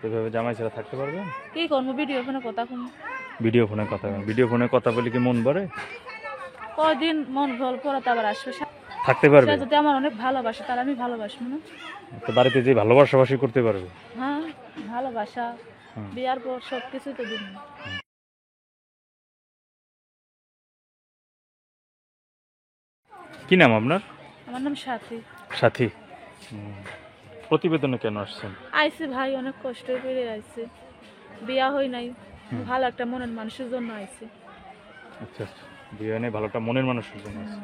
এভাবে জামাই ছাড়া থাকতে পারবেন? কি করবো, ভিডিও ফোনে কথা কম। ভিডিও ফোনে কথা বলে কি মন ভরে? কয়দিন মন ভল পড়াতে আবার আসবে। থাকতে পারবে? সে যদি আমার অনেক ভালোবাসে তাহলে আমি ভালোবাসবো না? তো বাড়িতে যে ভালোবাসাবাসি করতে পারবে? হ্যাঁ, ভালোবাসা বিয়ার পর সবকিছুই তো দিন। কি নাম আপনার? আমার নাম সাথী। সাথী। প্রতিবেদনে কেন আসছেন? আইসি ভাই, অনেক কষ্ট করে আইসি, বিয়া হই নাই, ভালো একটা মনের মানুষের জন্য আইসি। আচ্ছা আচ্ছা, বিয়ে নেই, ভালো একটা মনের মানুষের জন্য আসছেন।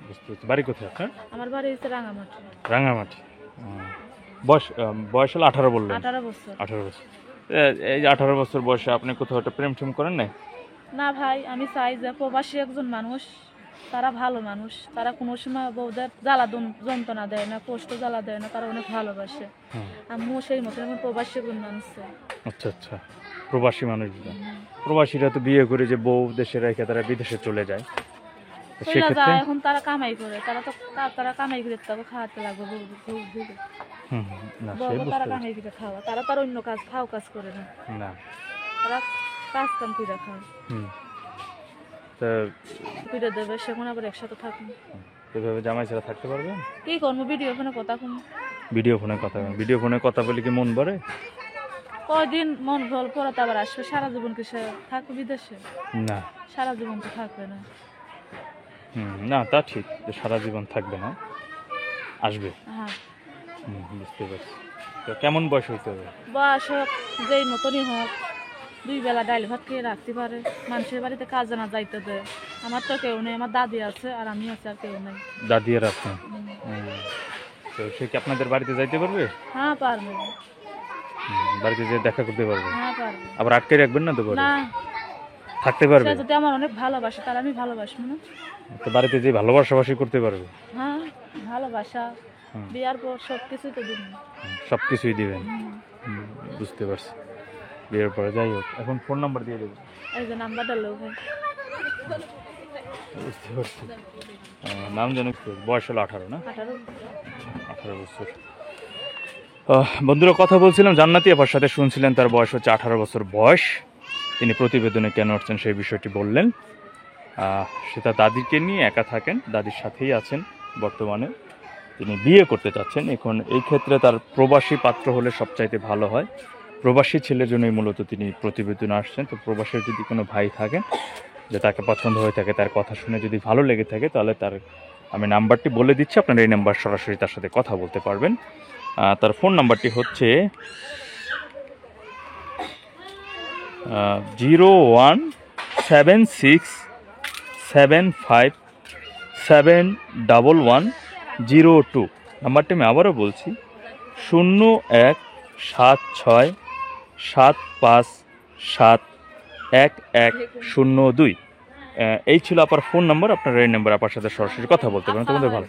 বুঝতে পারছি। বাড়ি কোথায় আপনার? আমার বাড়ি হচ্ছে রাঙামাটি। রাঙামাটি। বয়স বয়স হলো 18 বললেন? 18 বছর। 18 বছর। এই যে 18 বছর বয়সে আপনি কোথাও একটা প্রেম টেম করেন নাই? না ভাই, আমি চাই যে প্রবাসী একজন মানুষ, তারা ভালো মানুষ, তারা কোনো সময় বউদের জ্বালা যন্ত্রণা দেয় না, কষ্ট জ্বালা দেয় না, তারা অনেক ভালোবাসে। আমিও সেই মতো এখন প্রবাসী একজন মানুষ চাই। আচ্ছা আচ্ছা, প্রবাসী মানুষ। প্রবাসীরা তো বিয়ে করে যে বউ দেশে রেখে তারা বিদেশে চলে যায়, সেক্ষেত্রে এখন তারা কামাই করে, তারা কামাই করে তাকে খাওয়াতে লাগবে তারা কামাই করে খাওয়া, তারা তার অন্য কাজ কাজ করে না, তারা কাজ কাম করে খায়। পিঠে দেবে, সেখানে আবার একসাথে থাকুন। এভাবে জামাই ছাড়া থাকতে পারবেন? কি করবো, ভিডিও ফোনে কথা কম। ভিডিও ফোনে কথা বলে কি মন ভরে? কয়দিন মন ভল পড়াতে আবার আসবে। সারা জীবন কি সে থাকবে বিদেশে? না, সারা জীবন তো থাকবে না। না তা ঠিক যে সারা জীবন থাকবে না, আসবে। হ্যাঁ, বুঝতে পারছি। তো কেমন বয়স হইতে হবে? বয়স হোক যেই মতনই হোক, 2 বেলা ডাইল ভাত খেয়ে রাখতে পারে, মানুষের বাড়িতে কাজ জানা যাইতে দেয়। আমার তো কেউ নেই, আমার দাদি আছে আর আমি আছি, আর কেউ নেই। দাদি আর আপনি? তো সে কি আপনাদের বাড়িতে যাইতে পারবে? হ্যাঁ পারবে। বাড়িতে যেয়ে দেখা করতে পারবে? হ্যাঁ পারবে। আবার আটকে রাখবেন না তো? না, থাকতে পারবে? সে যদি আমার অনেক ভালোবাসে তাহলে আমি ভালোবাসবো না? তো বাড়িতে যে ভালোবাসাবাসি করতে পারবে? হ্যাঁ, ভালোবাসা বিয়ার পর সবকিছুই তো দিন। সবকিছুই দিবেন? বুঝতে পারছি। বিয়ের পরে যাই হোক, এখন ফোন নাম্বার দিয়ে দেবো। এই যে নাম্বারটা লোক ভাই। বুঝতে পারছি। নাম জানো? বয়স হলো 18 না? 18 বছর। বন্ধুরা, কথা বলছিলাম জান্নাতি আপার সাথে, শুনছিলেন তার বয়স হচ্ছে 18 বছর বয়স। তিনি প্রতিবেদনে কেন আসছেন সেই বিষয়টি বললেন। সে তার দাদিকে নিয়ে একা থাকেন, দাদির সাথেই আছেন বর্তমানে। তিনি বিয়ে করতে চাচ্ছেন। এখন এই ক্ষেত্রে তার প্রবাসী পাত্র হলে সবচাইতে ভালো হয়। প্রবাসী ছেলের জন্যই মূলত তিনি প্রতিবেদনে আসছেন। তো প্রবাসের যদি কোনো ভাই থাকেন যে তাকে পছন্দ হয়ে থাকে, তার কথা শুনে যদি ভালো লেগে থাকে, তাহলে তার আমি নাম্বারটি বলে দিচ্ছি, আপনারা এই নাম্বার সরাসরি তার সাথে কথা বলতে পারবেন। তার ফোন নাম্বারটি হচ্ছে 01767571102। নাম্বারটি আমি আবারও বলছি, 017675711102। এই ছিল আপার ফোন নাম্বার। আপনারা এই নাম্বার আপার সাথে সরাসরি কথা বলতে পারেন। তোমাদের ভালো।